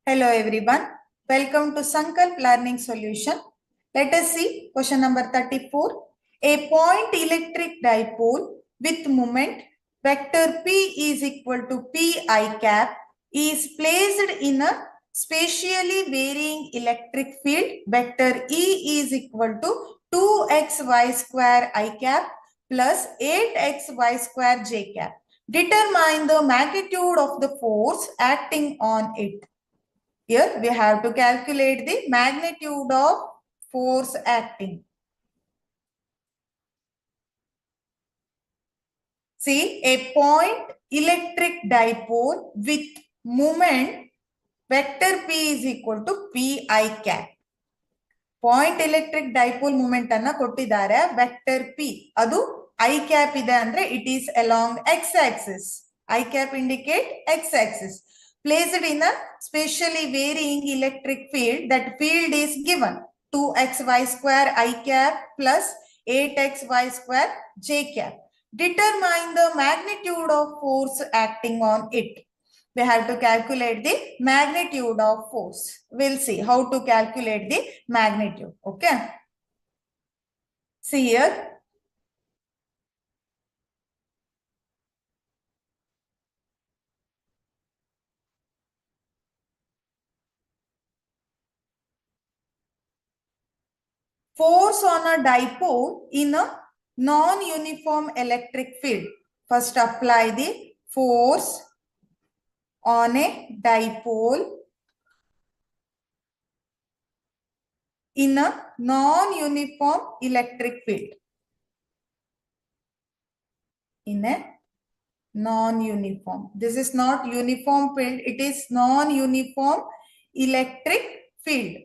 Hello everyone. Welcome to Sankalp Learning Solution. Let us see question number 34. A point electric dipole with moment vector P is equal to Pi cap is placed in a spatially varying electric field vector E is equal to 2xy square I cap plus 8xy square j cap. Determine the magnitude of the force acting on it. Here we have to calculate the magnitude of force acting. See, a point electric dipole with moment vector P is equal to Pi cap. Point electric dipole moment anna kottidare vector P. Adu I cap ide andre it is along x-axis. I cap indicate x-axis. Placed in a spatially varying electric field. That field is given 2xy square I cap plus 8xy square j cap. Determine the magnitude of force acting on it. We have to calculate the magnitude of force. We'll see how to calculate the magnitude. Okay. See here. Force on a dipole in a non-uniform electric field. First apply the force on a dipole in a non-uniform electric field. In a non-uniform. This is not uniform field. It is non-uniform electric field.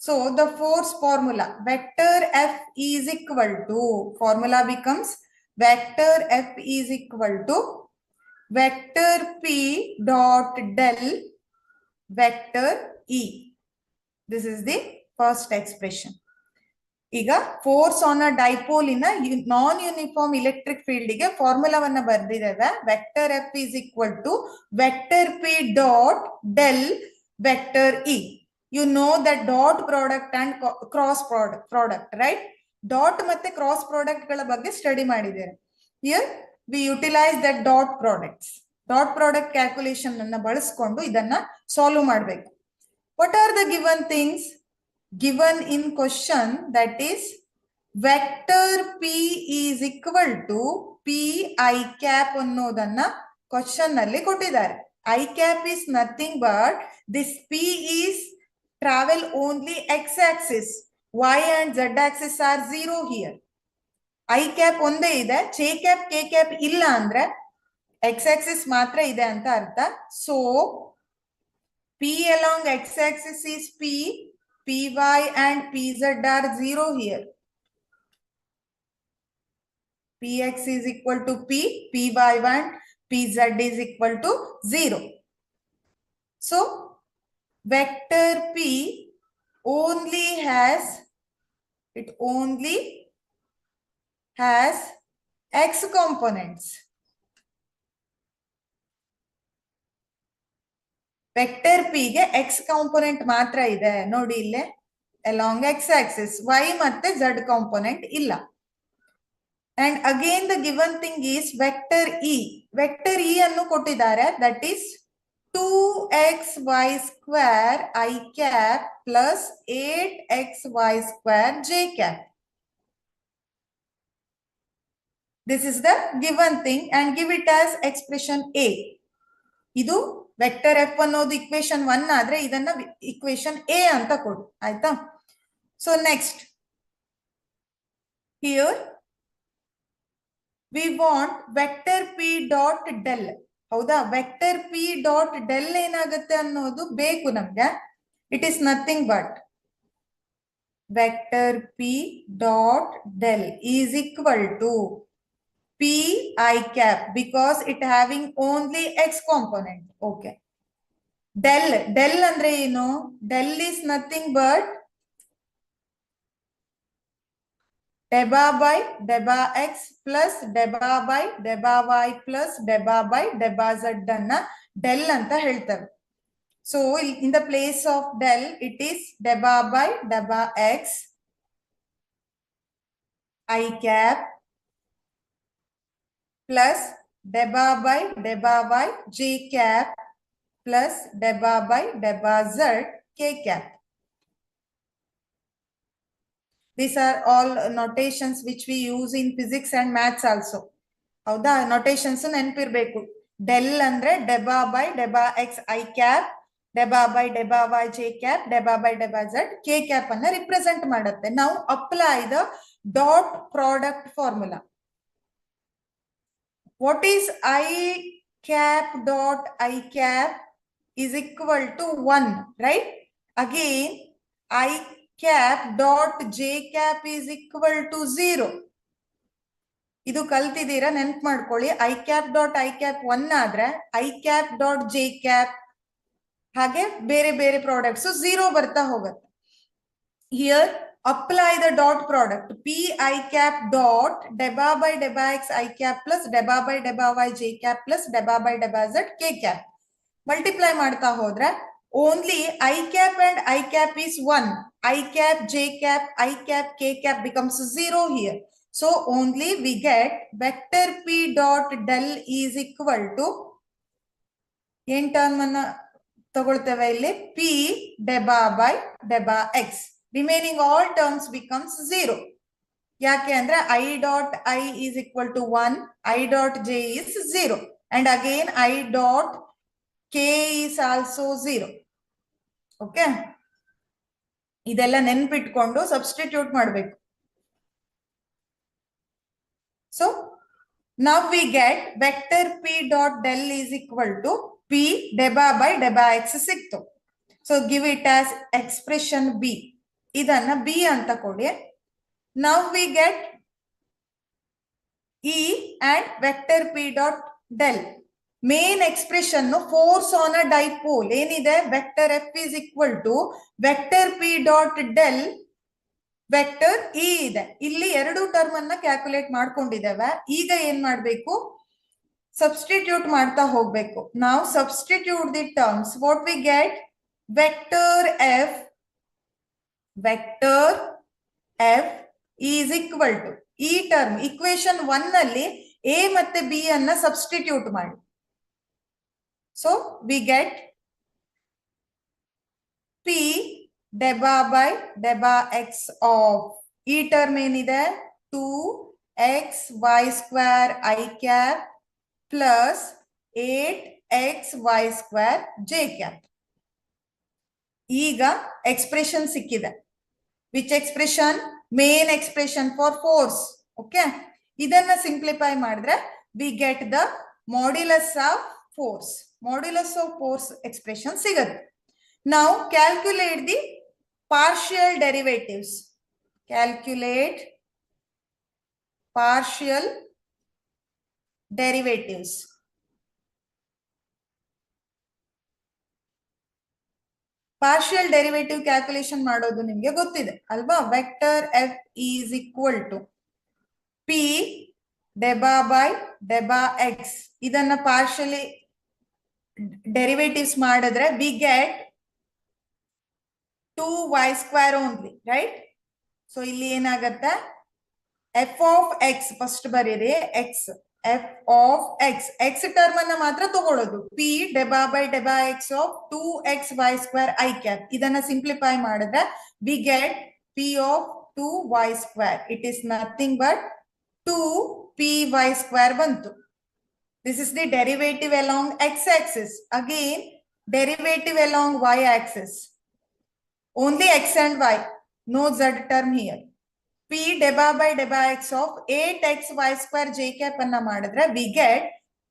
So the force formula, vector F is equal to, formula becomes vector F is equal to vector P dot del vector E. This is the first expression. Iga force on a dipole in a non-uniform electric field ige formula vanna bardideve. Vector F is equal to vector P dot del vector E. You know that dot product and cross product, right? Dot matte cross product gala bagge study madidere. Here we utilize that dot products. Dot product calculation anna ಬಳಸ್ಕೊಂಡು ಇದನ್ನ solve ಮಾಡಬೇಕು. What are the given things given in question? That is vector P is equal to Pi cap ಅನ್ನೋದನ್ನ question ನಲ್ಲಿ ಕೊಟ್ಟಿದ್ದಾರೆ. I cap is nothing but this P is travel only x-axis. Y and z-axis are 0 here. I cap ಒಂದೇ ಇದೆ, j cap, k cap ಇಲ್ಲ ಅಂದ್ರೆ x-axis ಮಾತ್ರ ಇದೆ ಅಂತ ಅರ್ಥ. So P along x-axis is P, Py and Pz are 0 here. Px is equal to P, Py and Pz is equal to 0. So vector P only has x components. Vector P ge x component matra ide nodi ille along x axis, y matte z component illa. And again the given thing is vector E. Vector E annu kottidare, that is 2xy square I cap plus 8xy square j cap. This is the given thing and give it as expression A. Idu vector F ಅನ್ನೋದು equation 1 ಆದ್ರೆ ಇದನ್ನ equation A ಅಂತ ಕೊಡು ಆಯ್ತಾ. So next here we want vector P dot del. ಹೌದಾ, vector P dot del ಏನಾಗುತ್ತೆ ಅನ್ನೋದು ಬೇಕು ನಮ್ಗೆ. It is nothing but vector P dot del is equal to Pi cap because it having only x component. Okay. Del andre ಏನು? Del is nothing but deba by deba x plus deba by deba y plus deba by deba z ಅನ್ನ del ಅಂತ ಹೇಳ್ತಾರೆ. So in the place of del, it is deba by deba x I cap plus deba by deba y j cap plus deba by deba z k cap. These are all notations which we use in physics and maths also. ಹೌದಾ, notations ನೆನಪಿರ್ಬೇಕು. Del ಅಂದ್ರೆ deba by deba x i cap, deba by deba y j cap, deba by deba z k cap ಅನ್ನ represent ಮಾಡುತ್ತೆ. ನಾವು apply the dot product formula. What is i cap dot i cap is equal to 1, right? Again, I cap dot j cap is equal to 0. ಇದು ಕಲ್ತಿದ್ದೀರಾ, ನೆನ್ಪು ಮಾಡ್ಕೊಳ್ಳಿ. I cap dot i cap 1 ಆದ್ರೆ i cap dot j cap ಹಾಗೆ ಬೇರೆ ಬೇರೆ products 0 ಬರ್ತಾ ಹೋಗುತ್ತೆ. Here apply the dot product p i cap dot deba by deba x i cap plus deba by deba y j cap plus deba by deba z k cap. Multiply ಮಾಡ್ತಾ ಹೋದ್ರೆ only i cap and i cap is 1. I cap j cap i cap K cap becomes 0 here. So only we get vector p dot del is equal to ಏನ್ term ಅನ್ನ ತಗೊಳ್ತೇವೆ ಇಲ್ಲಿ, p deba by deba x. Remaining all terms becomes 0. ಯಾಕೆ ಅಂದ್ರೆ I dot I is equal to 1, I dot j is 0 and again I dot k is also 0. Okay, ಇದೆಲ್ಲ ನೆನ್ಪಿಟ್ಕೊಂಡು substitute ಮಾಡಬೇಕು. So now we get vector p dot del is equal to p deba by deba x ಸಿಕ್ತು. So give it as expression b. ಇದನ್ನ b ಅಂತ ಕೊಡಿ. Now we get e and vector p dot del. Main expression force on a dipole ಏನಿದೆ, vector f is equal to vector p dot del vector e ಇದೆ. ಇಲ್ಲಿ ಎರಡು term ಅನ್ನ calculate ಮಾಡ್ಕೊಂಡಿದ್ದೇವೆ. ಈಗ ಏನ್ ಮಾಡ್ಬೇಕು, ಸಬ್ಸ್ಟಿಟ್ಯೂಟ್ ಮಾಡ್ತಾ ಹೋಗ್ಬೇಕು. ನಾವು substitute the terms. What we get, vector F is equal to ಈ ಟರ್ಮ್ ಇಕ್ವೇಶನ್ 1 ಅಲ್ಲಿ ಎ ಮತ್ತೆ ಬಿ ಅನ್ನ ಸಬ್ಸ್ಟಿಟ್ಯೂಟ್ ಮಾಡಿ. So we get p deba by deba x of e term ಏನಿದೆ 2xy square I cap plus 8xy square j cap. ಈಗ expression ಸಿಕ್ಕಿದೆ. Which expression, main expression for force. Okay, ಇದನ್ನ simplify ಮಾಡಿದ್ರೆ we get the modulus of force. Modulus of force expression ಸಿಗುತ್ತೆ. Now calculate the partial derivatives. Calculate partial derivatives. Partial derivative calculation ಮಾಡೋದು ನಿಮಗೆ ಗೊತ್ತಿದೆ ಅಲ್ವಾ. Vector f is equal to p deba by deba x. ಇದನ್ನ partially derivatives ಮಾಡಿದ್ರೆ we get 2y square only, right. So ಇಲ್ಲಿ ಏನಾಗತ್ತೆ, f of x first ಬರೀರಿ, x f of x x term ಅನ್ನ ಮಾತ್ರ ತಗೊಳ್ಳೋದು. P deba by deba x of 2xy square i cap. ಇದನ್ನ simplify ಮಾಡಿದ್ರೆ we get p of 2y square. It is nothing but 2py square ಬಂತು. This is the derivative along x-axis. Again, derivative along y-axis. Only x and y. No z term here. P deba by deba x of 8xy square j cap anna madidre we get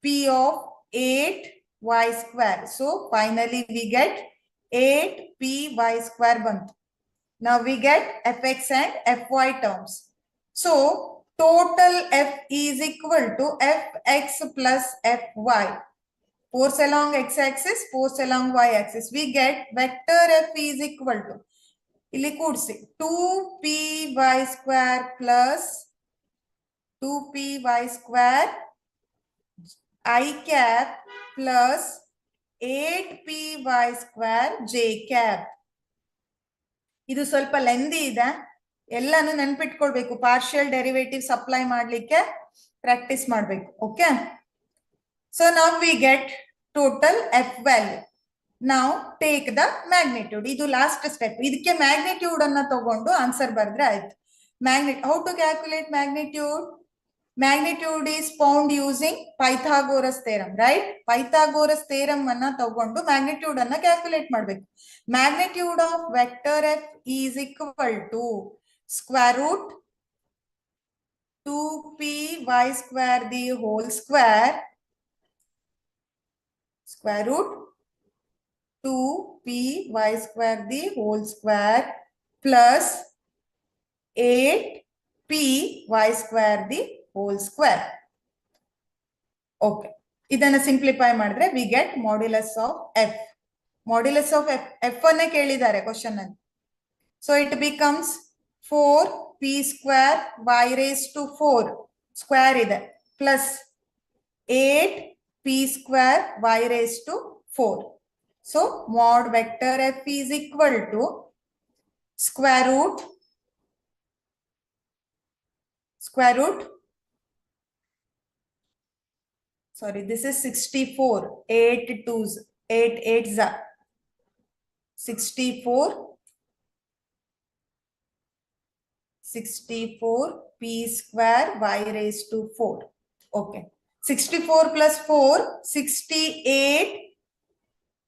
p of 8y square. So finally we get 8py square bantu. Now we get fx and fy terms. So total f is equal to fx plus fy. Force along x-axis, force along y-axis. We get vector f is equal to, ಇಲ್ಲಿ ಕೂಡಿಸಿ, 2py square plus 2py square I cap plus 8py square j cap. ಇದು ಸ್ವಲ್ಪ lengthy ಇದೆ, ಎಲ್ಲಾನು ನೆನ್ಪಿಟ್ಕೊಳ್ಬೇಕು. Partial derivatives apply ಮಾಡ್ಲಿಕ್ಕೆ practice ಮಾಡ್ಬೇಕು. Okay, so ನಾವ್ we get total F value. ನಾವು ಟೇಕ್ ದ ಮ್ಯಾಗ್ನಿಟ್ಯೂಡ್. ಇದು ಲಾಸ್ಟ್ ಸ್ಟೆಪ್. ಇದಕ್ಕೆ ಮ್ಯಾಗ್ನಿಟ್ಯೂಡ್ ಅನ್ನ ತಗೊಂಡು ಆನ್ಸರ್ ಬರೆದ್ರೆ ಆಯ್ತು. How to calculate magnitude? Magnitude is found using Pythagoras theorem, right? Pythagoras theorem ಅನ್ನ ತಗೊಂಡು magnitude ಅನ್ನ ಕ್ಯಾಲ್ಕುಲೇಟ್ ಮಾಡಬೇಕು. Magnitude of vector f is equal to square root 2py square the whole square, square root 2py square the whole square plus 8py square the whole square. Okay, ಇದನ್ನ simplify ಮಾಡಿದ್ರೆ we get modulus of f. Modulus of f ಅನ್ನ ಕೇಳಿದ್ದಾರೆ question ಅಲ್ಲಿ. So it becomes 4p square y raised to 4 square ಇದೆ plus 8p square y raised to 4. So mod vector F is equal to square root sorry, this is 64, 8 2s, 8 8s are 64 p square y raised to 4. Okay, 64 plus 4, 68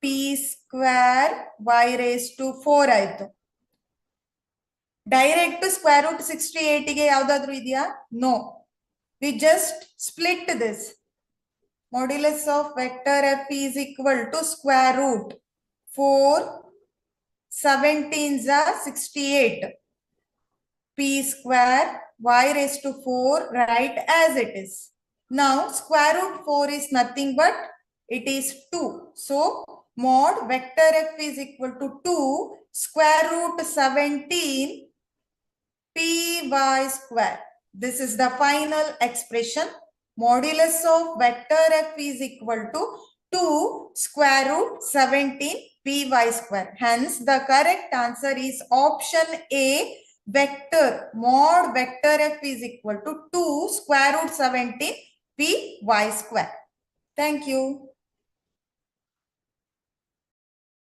p square y raised to 4 ಆಯ್ತು. Direct square root 68 ಗೆ ಯಾವ್ದಾದ್ರು ಇದೆಯಾ? No. We just split this. Modulus of vector f is equal to square root 4 17s are 68 p square y raised to 4, right as it is. Now square root 4 is nothing but it is 2. So mod vector f is equal to 2 square root 17 py square. This is the final expression. Modulus of vector f is equal to 2 square root 17 py square. Hence, the correct answer is option A, vector. Mod vector f is equal to 2 square root 17 py square. Thank you.